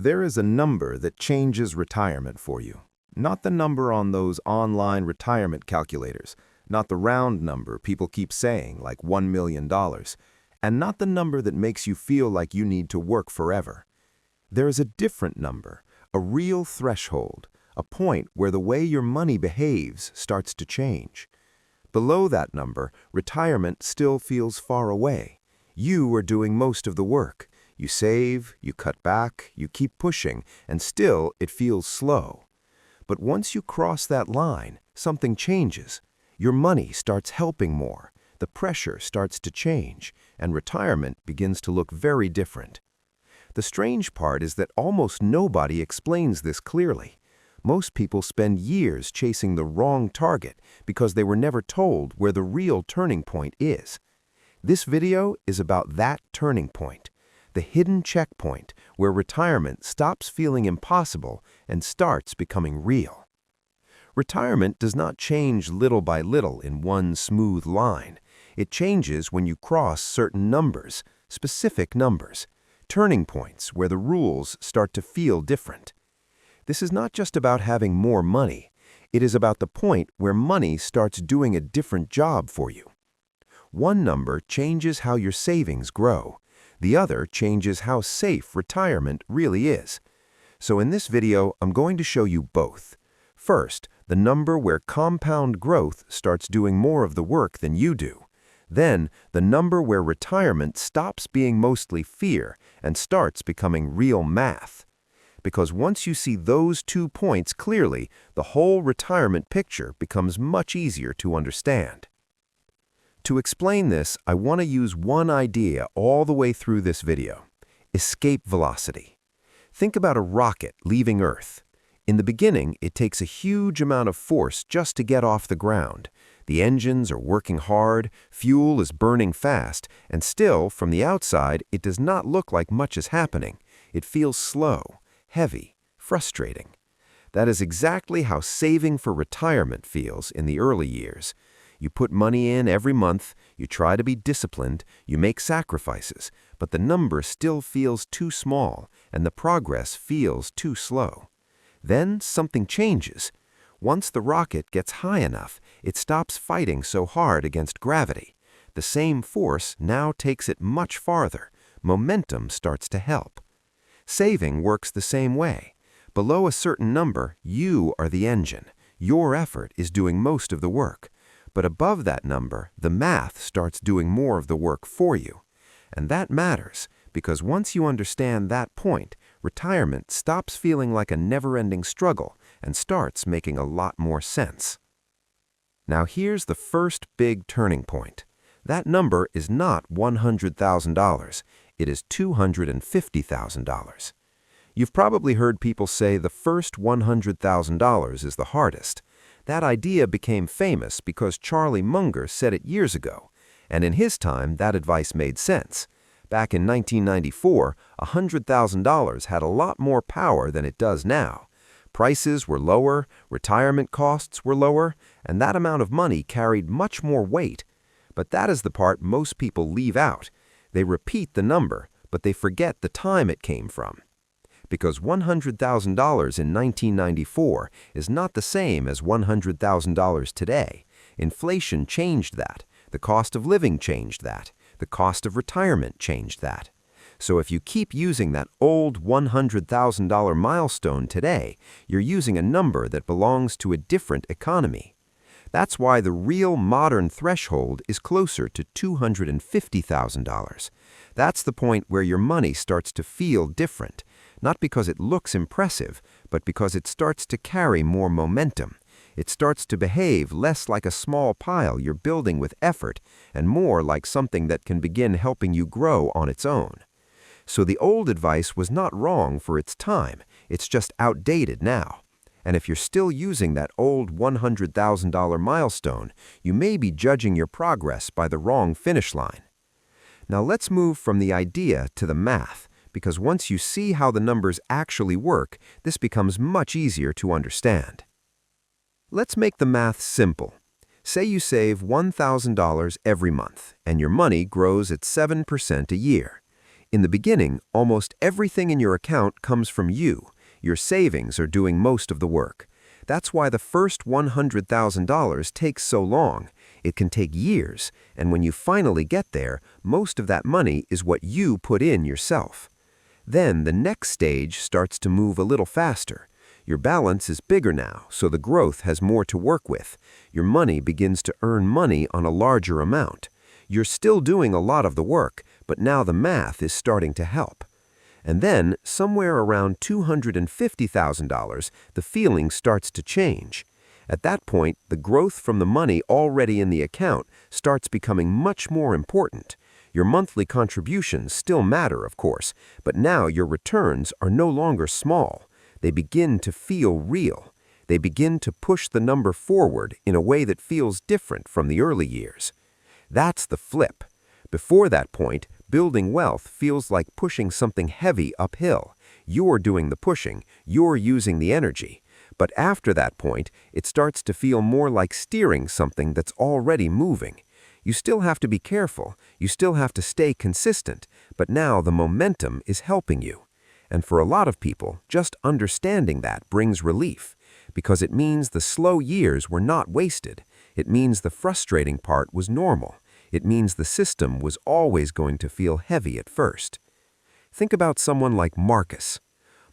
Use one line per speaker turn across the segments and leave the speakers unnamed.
There is a number that changes retirement for you. Not the number on those online retirement calculators, not the round number people keep saying, like $1 million, and not the number that makes you feel like you need to work forever. There is a different number, a real threshold, a point where the way your money behaves starts to change. Below that number, retirement still feels far away. You are doing most of the work. You save, you cut back, you keep pushing, and still it feels slow. But once you cross that line, something changes. Your money starts helping more, the pressure starts to change, and retirement begins to look very different. The strange part is that almost nobody explains this clearly. Most people spend years chasing the wrong target because they were never told where the real turning point is. This video is about that turning point, the hidden checkpoint where retirement stops feeling impossible and starts becoming real. Retirement does not change little by little in one smooth line. It changes when you cross certain numbers, specific numbers, turning points where the rules start to feel different. This is not just about having more money. It is about the point where money starts doing a different job for you. One number changes how your savings grow. The other changes how safe retirement really is. So in this video, I'm going to show you both. First, the number where compound growth starts doing more of the work than you do. Then, the number where retirement stops being mostly fear and starts becoming real math. Because once you see those 2 points clearly, the whole retirement picture becomes much easier to understand. To explain this, I want to use one idea all the way through this video: escape velocity. Think about a rocket leaving Earth. In the beginning, it takes a huge amount of force just to get off the ground. The engines are working hard, fuel is burning fast, and still, from the outside, it does not look like much is happening. It feels slow, heavy, frustrating. That is exactly how saving for retirement feels in the early years. You put money in every month, you try to be disciplined, you make sacrifices, but the number still feels too small and the progress feels too slow. Then something changes. Once the rocket gets high enough, it stops fighting so hard against gravity. The same force now takes it much farther. Momentum starts to help. Saving works the same way. Below a certain number, you are the engine. Your effort is doing most of the work. But above that number, the math starts doing more of the work for you. And that matters, because once you understand that point, retirement stops feeling like a never-ending struggle and starts making a lot more sense. Now here's the first big turning point. That number is not $100,000. It is $250,000. You've probably heard people say the first $100,000 is the hardest. That idea became famous because Charlie Munger said it years ago, and in his time that advice made sense. Back in 1994, $100,000 had a lot more power than it does now. Prices were lower, retirement costs were lower, and that amount of money carried much more weight. But that is the part most people leave out. They repeat the number, but they forget the time it came from. Because $100,000 in 1994 is not the same as $100,000 today. Inflation changed that. The cost of living changed that. The cost of retirement changed that. So if you keep using that old $100,000 milestone today, you're using a number that belongs to a different economy. That's why the real modern threshold is closer to $250,000. That's the point where your money starts to feel different, not because it looks impressive, but because it starts to carry more momentum. It starts to behave less like a small pile you're building with effort and more like something that can begin helping you grow on its own. So the old advice was not wrong for its time, it's just outdated now. And if you're still using that old $100,000 milestone, you may be judging your progress by the wrong finish line. Now let's move from the idea to the math, because once you see how the numbers actually work, this becomes much easier to understand. Let's make the math simple. Say you save $1,000 every month, and your money grows at 7% a year.
In the beginning, almost everything in your account comes from you. Your savings are doing most of the work. That's why the first $100,000 takes so long. It can take years, and when you finally get there, most of that money is what you put in yourself. Then the next stage starts to move a little faster. Your balance is bigger now, so the growth has more to work with. Your money begins to earn money on a larger amount. You're still doing a lot of the work, but now the math is starting to help. And then, somewhere around $250,000, the feeling starts to change. At that point, the growth from the money already in the account starts becoming much more important. Your monthly contributions still matter, of course, but now your returns are no longer small. They begin to feel real. They begin to push the number forward in a way that feels different from the early years. That's the flip. Before that point, building wealth feels like pushing something heavy uphill. You're doing the pushing, you're using the energy. But after that point, it starts to feel more like steering something that's already moving. You still have to be careful, you still have to stay consistent, but now the momentum is helping you. And for a lot of people, just understanding that brings relief, because it means the slow years were not wasted. It means the frustrating part was normal. It means the system was always going to feel heavy at first. Think about someone like Marcus.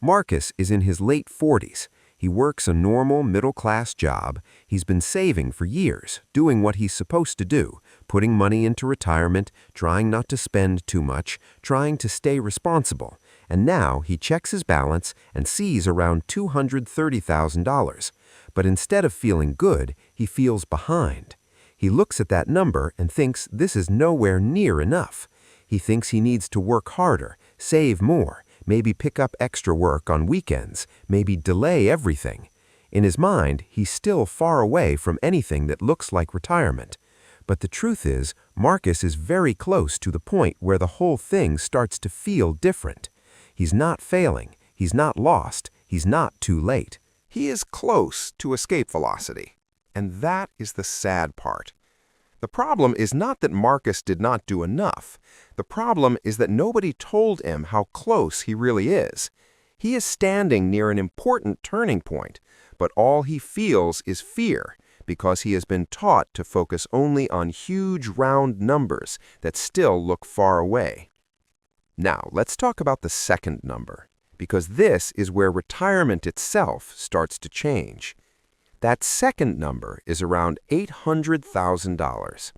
Marcus is in his late 40s. He works a normal middle-class job. He's been saving for years, doing what he's supposed to do, putting money into retirement, trying not to spend too much, trying to stay responsible. And now he checks his balance and sees around $230,000. But instead of feeling good, he feels behind. He looks at that number and thinks this is nowhere near enough. He thinks he needs to work harder, save more, maybe pick up extra work on weekends, maybe delay everything. In his mind, he's still far away from anything that looks like retirement. But the truth is, Marcus is very close to the point where the whole thing starts to feel different. He's not failing, he's not lost, he's not too late.
He is close to escape velocity. And that is the sad part. The problem is not that Marcus did not do enough. The problem is that nobody told him how close he really is. He is standing near an important turning point, but all he feels is fear because he has been taught to focus only on huge round numbers that still look far away. Now, let's talk about the second number, because this is where retirement itself starts to change. That second number is around $800,000.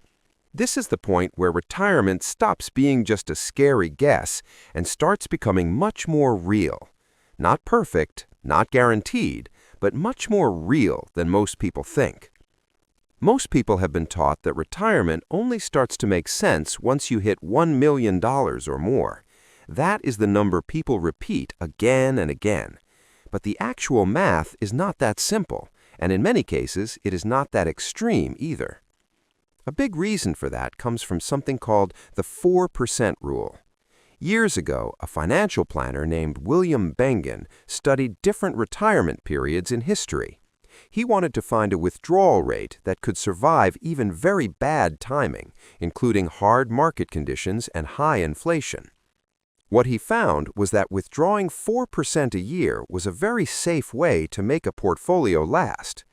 This is the point where retirement stops being just a scary guess and starts becoming much more real. Not perfect, not guaranteed, but much more real than most people think. Most people have been taught that retirement only starts to make sense once you hit $1 million or more. That is the number people repeat again and again. But the actual math is not that simple. And in many cases, it is not that extreme either. A big reason for that comes from something called the 4% rule. Years ago, a financial planner named William Bengen studied different retirement periods in history. He wanted to find a withdrawal rate that could survive even very bad timing, including hard market conditions and high inflation. What he found was that withdrawing 4% a year was a very safe way to make a portfolio last.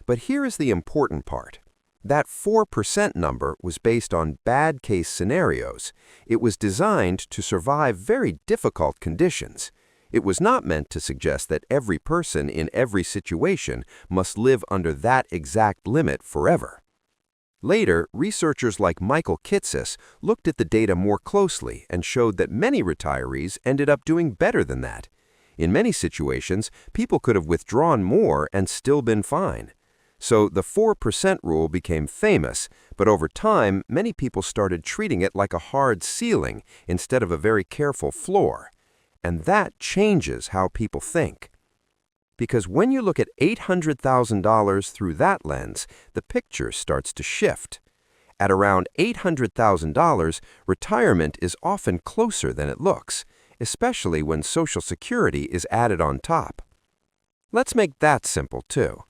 But here is the important part. That 4% number was based on bad case scenarios. It was designed to survive very difficult conditions. It was not meant to suggest that every person in every situation must live under that exact limit forever. Later, researchers like Michael Kitces looked at the data more closely and showed that many retirees ended up doing better than that. In many situations, people could have withdrawn more and still been fine. So the 4% rule became famous, but over time, many people started treating it like a hard ceiling instead of a very careful floor. And that changes how people think. Because when you look at $800,000 through that lens, the picture starts to shift. At around $800,000, retirement is often closer than it looks, especially when Social Security is added on top. Let's make that simple too.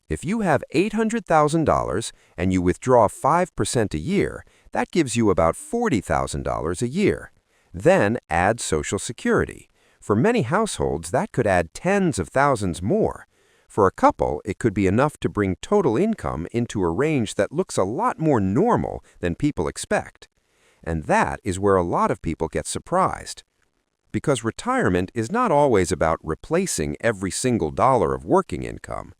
If you have $800,000 and you withdraw 5% a year, that gives you about $40,000 a year.
Then add Social Security. For many households, that could add tens of thousands more. For a couple, it could be enough to bring total income into a range that looks a lot more normal than people expect. And that is where a lot of people get surprised. Because retirement is not always about replacing every single dollar of working income.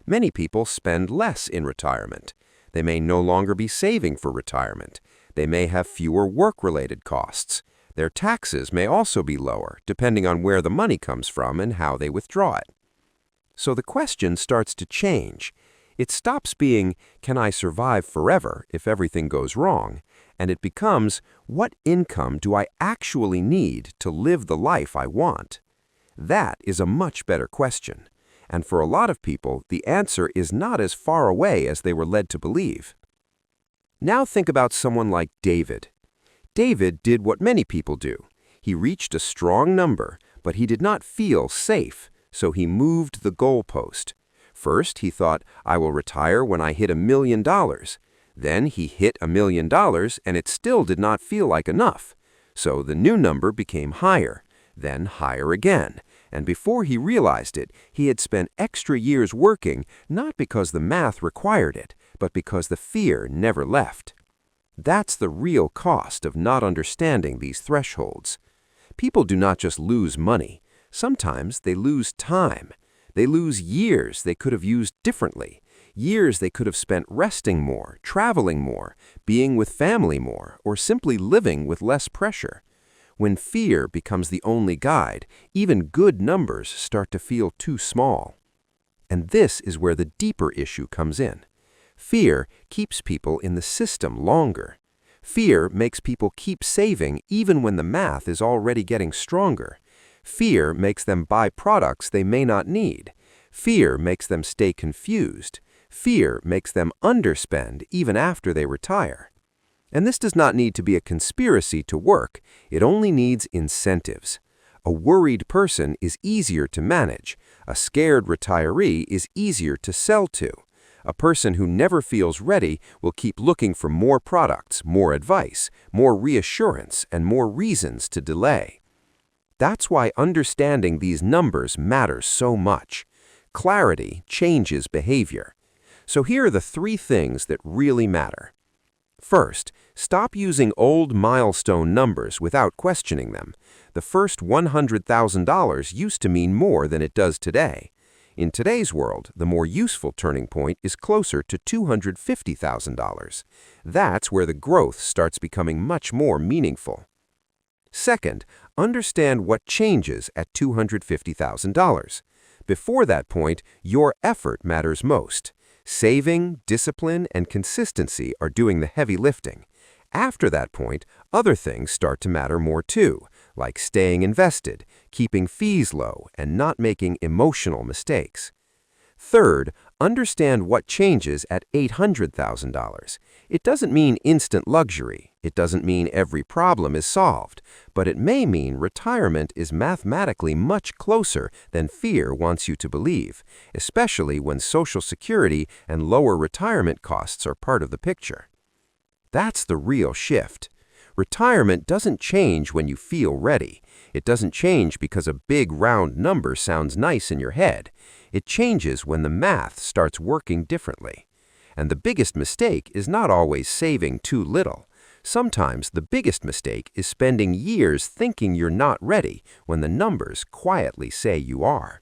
Many people spend less in retirement. They may no longer be saving for retirement. They may have fewer work-related costs. Their taxes may also be lower, depending on where the money comes from and how they withdraw it. So the question starts to change. It stops being, can I survive forever if everything goes wrong? And it becomes, what income do I actually need to live the life I want? That is a much better question. And for a lot of people, the answer is not as far away as they were led to believe. Now think about someone like David. David did what many people do. He reached a strong number, but he did not feel safe, so he moved the goalpost. First, he thought, I will retire when I hit $1 million. Then he hit $1 million, and it still did not feel like enough. So the new number became higher, then higher again. And before he realized it, he had spent extra years working, not because the math required it, but because the fear never left. That's the real cost of not understanding these thresholds. People do not just lose money. Sometimes they lose time. They lose years they could have used differently, years they could have spent resting more, traveling more, being with family more, or simply living with less pressure. When fear becomes the only guide, even good numbers start to feel too small. And this is where the deeper issue comes in. Fear keeps people in the system longer. Fear makes people keep saving even when the math is already getting stronger. Fear makes them buy products they may not need. Fear makes them stay confused. Fear makes them underspend even after they retire. And this does not need to be a conspiracy to work. It only needs incentives. A worried person is easier to manage. A scared retiree is easier to sell to. A person who never feels ready will keep looking for more products, more advice, more reassurance, and more reasons to delay. That's why understanding these numbers matters so much. Clarity changes behavior. So here are the 3 things that really matter. First, stop using old milestone numbers without questioning them. The first $100,000 used to mean more than it does today. In today's world, the more useful turning point is closer to $250,000. That's where the growth starts becoming much more meaningful. Second, understand what changes at $250,000. Before that point, your effort matters most. Saving, discipline, and consistency are doing the heavy lifting. After that point, other things start to matter more too, like staying invested, keeping fees low, and not making emotional mistakes. Third, understand what changes at $800,000. It doesn't mean instant luxury. It doesn't mean every problem is solved. But it may mean retirement is mathematically much closer than fear wants you to believe, especially when Social Security and lower retirement costs are part of the picture. That's the real shift. Retirement doesn't change when you feel ready. It doesn't change because a big round number sounds nice in your head. It changes when the math starts working differently. And the biggest mistake is not always saving too little. Sometimes the biggest mistake is spending years thinking you're not ready when the numbers quietly say you are.